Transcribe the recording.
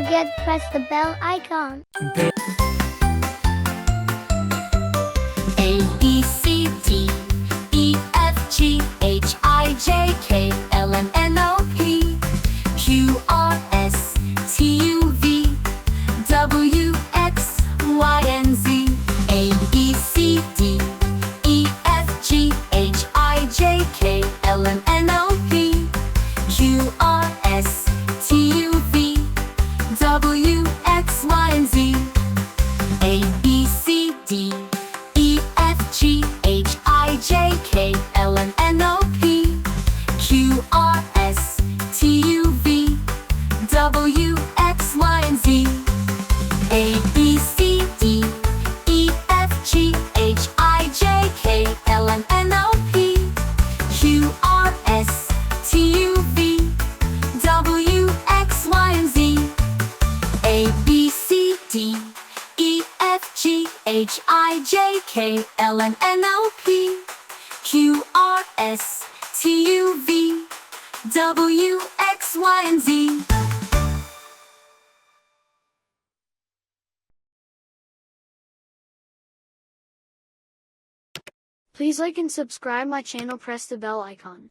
forget to press the bell icon. A, B, C, D, E, F, G, H, I, J, K, L, M, N, O, P, Q, R, S, T, U, V, W, X, Y, and Z. A, B, C, D, E, F, G, H, I, J, K, L, M, N, O, P, Q, R, S, T, U, V, W, X, Y, and Z. A, B, C, D, E, F, G, H, I, J, K, L, M, N, O, P, Q, R, S, T, U, V, W, X, Y, and Z. A, B, C, D, E, F, G, H, I, J, K, L, M, N, O, P, Q, R, S, T, U, V, W, X, Y, and Z. A, B, C, D, E, F, G, H, I, J, K, L, M, N, O, P, Q, R, S, T, U, V, W, X, Y, and Z. Please like and subscribe my channel, press the bell icon.